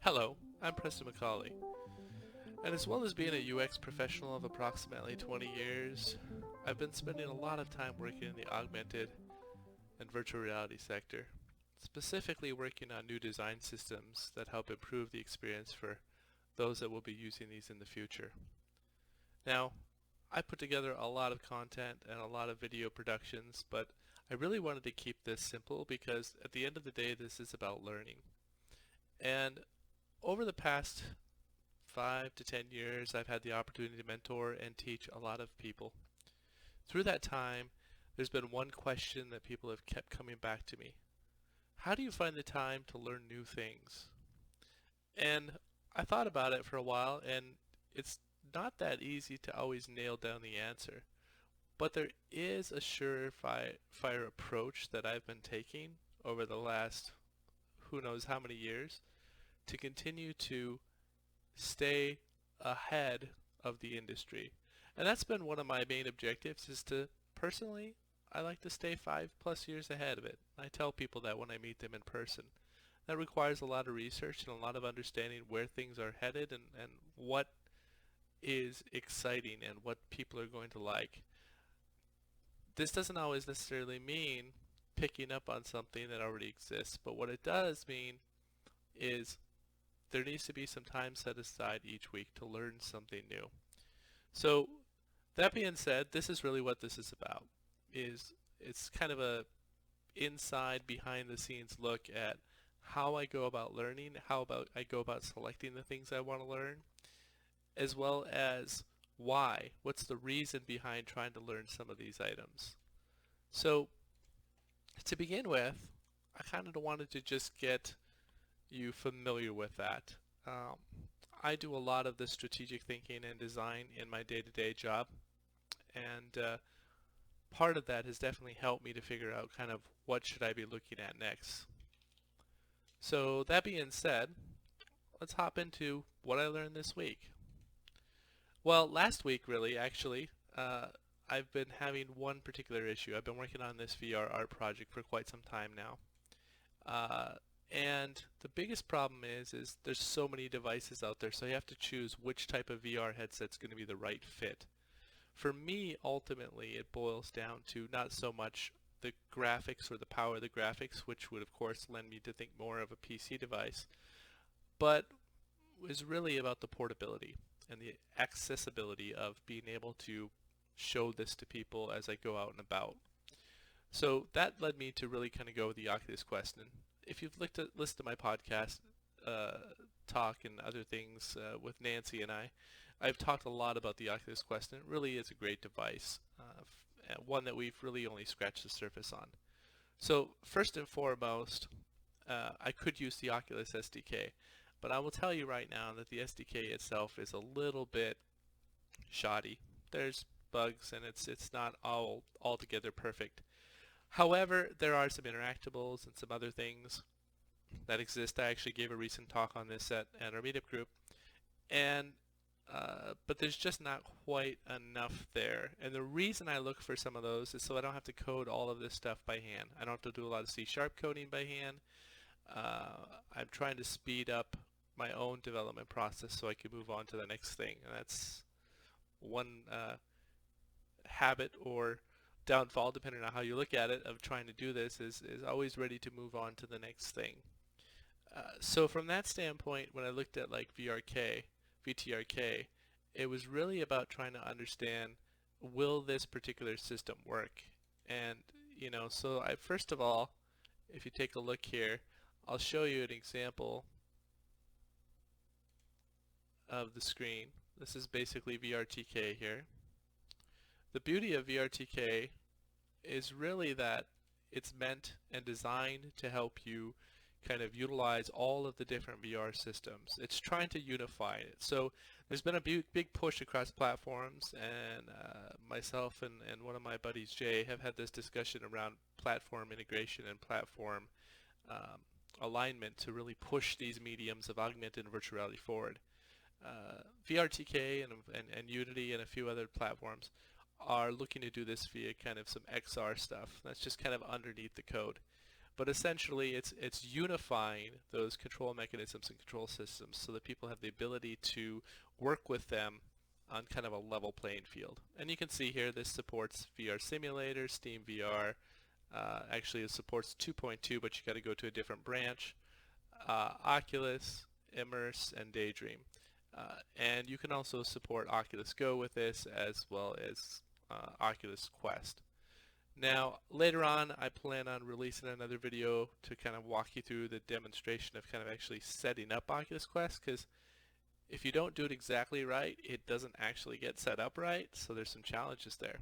Hello, I'm Preston McCauley, and as well as being a UX professional of approximately 20 years, I've been spending a lot of time working in the augmented and virtual reality sector, specifically working on new design systems that help improve the experience for those that will be using these in the future. Now, I put together a lot of content and a lot of video productions, but I really wanted to keep this simple because at the end of the day, this is about learning. And over the past 5 to 10 years, I've had the opportunity to mentor and teach a lot of people. Through that time, there's been one question that people have kept coming back to me. How do you find the time to learn new things? And I thought about it for a while, and it's not that easy to always nail down the answer. But there is a surefire approach that I've been taking over the last who knows how many years to continue to stay ahead of the industry. And that's been one of my main objectives is to personally, I like to stay 5+ years ahead of it. I tell people that when I meet them in person. That requires a lot of research and a lot of understanding where things are headed and what is exciting and what people are going to like. This doesn't always necessarily mean picking up on something that already exists, but what it does mean is there needs to be some time set aside each week to learn something new. So that being said, this is really what this is about. It's kind of a inside behind the scenes look at how I go about learning, I go about selecting the things I want to learn, as well as why. What's the reason behind trying to learn some of these items? So to begin with, I kind of wanted to just get you familiar with that. Um, I do a lot of the strategic thinking and design in my day-to-day job, and part of that has definitely helped me to figure out kind of what should I be looking at next. So that being said, let's hop into what I learned this week. Well, last week really, actually, I've been having one particular issue. I've been working on this VR art project for quite some time now. And the biggest problem is there's so many devices out there, so you have to choose which type of VR headset's going to be the right fit. For me, ultimately, it boils down to not so much the graphics or the power of the graphics, which would of course lend me to think more of a PC device, but is really about the portability and the accessibility of being able to show this to people as I go out and about. So that led me to really kind of go with the Oculus Question. If you've listened to my podcast talk and other things with Nancy and I've talked a lot about the Oculus Question. It really is a great device, one that we've really only scratched the surface on. So first and foremost, I could use the Oculus SDK, but I will tell you right now that the SDK itself is a little bit shoddy. There's bugs and it's not altogether perfect. However, there are some interactables and some other things that exist. I actually gave a recent talk on this at our meetup group, and but there's just not quite enough there. And the reason I look for some of those is so I don't have to code all of this stuff by hand. I don't have to do a lot of C# coding by hand. I'm trying to speed up my own development process so I can move on to the next thing. And that's one habit or downfall, depending on how you look at it, of trying to do this is always ready to move on to the next thing. So from that standpoint, when I looked at like VRTK, it was really about trying to understand, will this particular system work? And so first of all, if you take a look here, I'll show you an example of the screen. This is basically VRTK here. The beauty of VRTK is really that it's meant and designed to help you kind of utilize all of the different VR systems. It's trying to unify it. So there's been a big push across platforms, and myself and one of my buddies, Jay, have had this discussion around platform integration and platform alignment to really push these mediums of augmented and virtual reality forward. VRTK and Unity and a few other platforms are looking to do this via kind of some XR stuff. That's just kind of underneath the code. But essentially, it's unifying those control mechanisms and control systems so that people have the ability to work with them on kind of a level playing field. And you can see here this supports VR Simulator, Steam VR. Actually, it supports 2.2, but you got to go to a different branch. Oculus, Immerse, and Daydream. And you can also support Oculus Go with this, as well as Oculus Quest. Now, later on, I plan on releasing another video to kind of walk you through the demonstration of kind of actually setting up Oculus Quest, because if you don't do it exactly right, it doesn't actually get set up right, so there's some challenges there.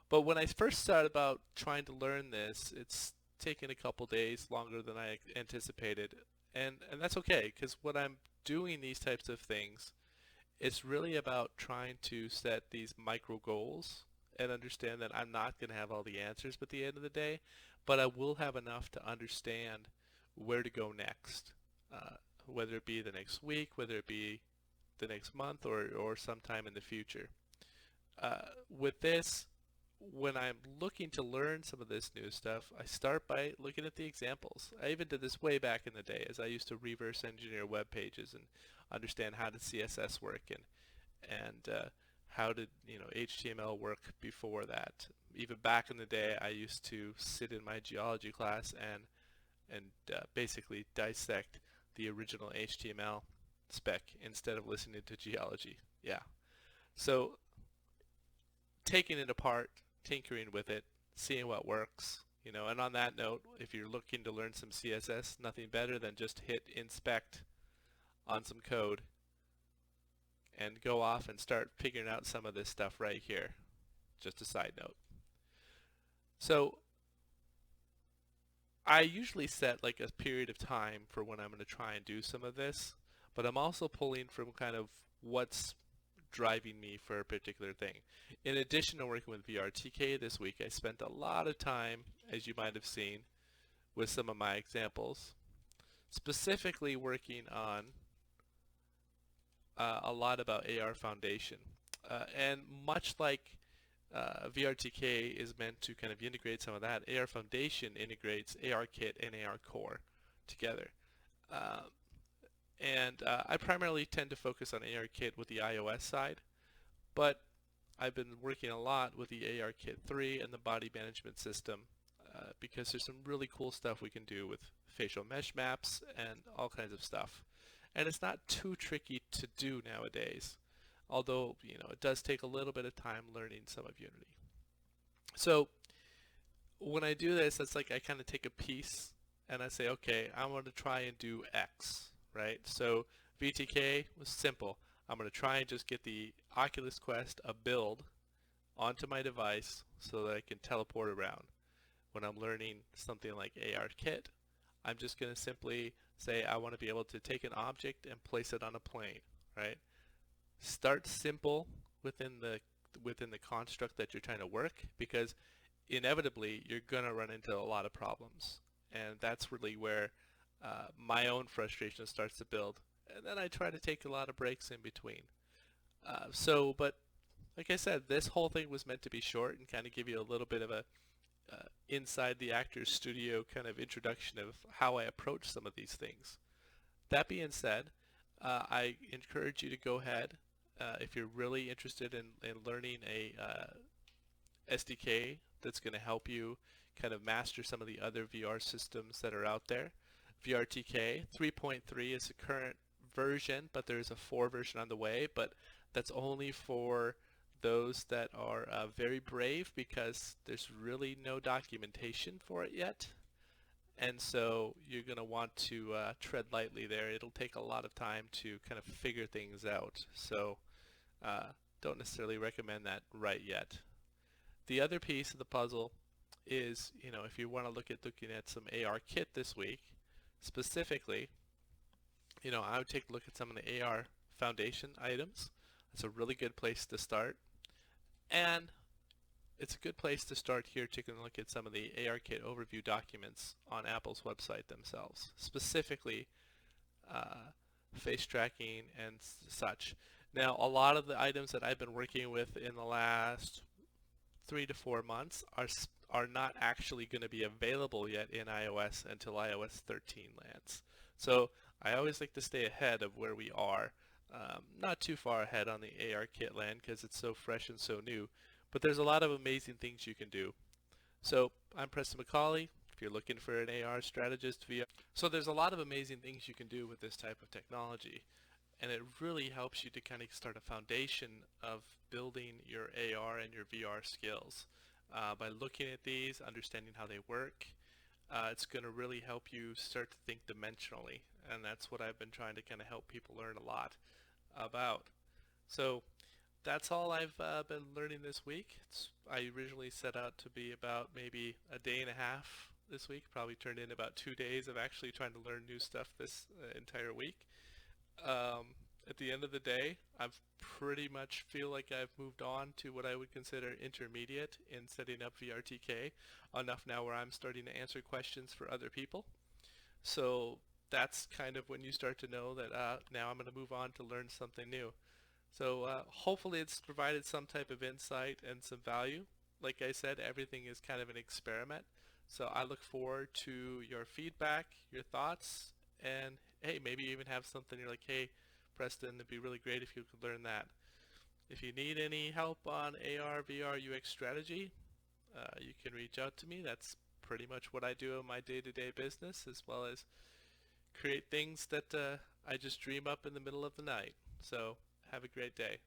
But when I first started about trying to learn this, it's taken a couple days longer than I anticipated, and that's okay, because when I'm doing these types of things, it's really about trying to set these micro goals and understand that I'm not going to have all the answers at the end of the day, but I will have enough to understand where to go next, whether it be the next week, whether it be the next month, or sometime in the future. With this, when I'm looking to learn some of this new stuff, I start by looking at the examples. I even did this way back in the day, as I used to reverse engineer web pages and understand how did CSS work and how did HTML work before that. Even back in the day, I used to sit in my geology class and basically dissect the original HTML spec instead of listening to geology. Yeah. So taking it apart, tinkering with it, seeing what works, and on that note, if you're looking to learn some CSS, nothing better than just hit inspect on some code and go off and start figuring out some of this stuff right here. Just a side note. So I usually set like a period of time for when I'm going to try and do some of this, but I'm also pulling from kind of what's driving me for a particular thing. In addition to working with VRTK this week, I spent a lot of time, as you might have seen, with some of my examples, specifically working on a lot about ARFoundation. And much like VRTK is meant to kind of integrate some of that, ARFoundation integrates ARKit and ARCore together. I primarily tend to focus on ARKit with the iOS side, but I've been working a lot with the ARKit 3 and the body management system because there's some really cool stuff we can do with facial mesh maps and all kinds of stuff. And it's not too tricky to do nowadays, although it does take a little bit of time learning some of Unity. So when I do this, it's like I kind of take a piece and I say, okay, I want to try and do X, right? So VTK was simple. I'm going to try and just get the Oculus Quest, a build, onto my device so that I can teleport around. When I'm learning something like ARKit, I'm just going to simply say I want to be able to take an object and place it on a plane, right? Start simple within the construct that you're trying to work, because inevitably you're going to run into a lot of problems, and that's really where my own frustration starts to build, and then I try to take a lot of breaks in between. But like I said, this whole thing was meant to be short and kind of give you a little bit of a inside the actor's studio kind of introduction of how I approach some of these things. That being said, I encourage you to go ahead if you're really interested in learning a SDK that's going to help you kind of master some of the other VR systems that are out there. VRTK 3.3 is the current version, but there's a 4 version on the way, but that's only for those that are very brave, because there's really no documentation for it yet, and so you're going to want to tread lightly there. It'll take a lot of time to kind of figure things out, so don't necessarily recommend that right yet. The other piece of the puzzle is, if you want to looking at some ARKit this week, specifically, I would take a look at some of the ARFoundation items. It's a really good place to start. And it's a good place to start here taking a look at some of the ARKit overview documents on Apple's website themselves, specifically face tracking and such. Now, a lot of the items that I've been working with in the last 3 to 4 months are not actually going to be available yet in iOS until iOS 13 lands. So I always like to stay ahead of where we are. Not too far ahead on the ARKit land because it's so fresh and so new, but there's a lot of amazing things you can do. So I'm Preston McCauley. If you're looking for an AR strategist via, so there's a lot of amazing things you can do with this type of technology, and it really helps you to kind of start a foundation of building your AR and your VR skills. By looking at these, understanding how they work, it's going to really help you start to think dimensionally, and that's what I've been trying to kind of help people learn a lot about. So that's all I've been learning this week. I originally set out to be about maybe a day and a half this week, probably turned in about 2 days of actually trying to learn new stuff this entire week. At the end of the day, I've pretty much feel like I've moved on to what I would consider intermediate in setting up VRTK, enough now where I'm starting to answer questions for other people. So that's kind of when you start to know that now I'm going to move on to learn something new. So hopefully it's provided some type of insight and some value. Like I said, everything is kind of an experiment. So I look forward to your feedback, your thoughts, and hey, maybe you even have something you're like, hey, Preston, it'd be really great if you could learn that. If you need any help on AR, VR, UX strategy, you can reach out to me. That's pretty much what I do in my day-to-day business, as well as create things that I just dream up in the middle of the night. So have a great day.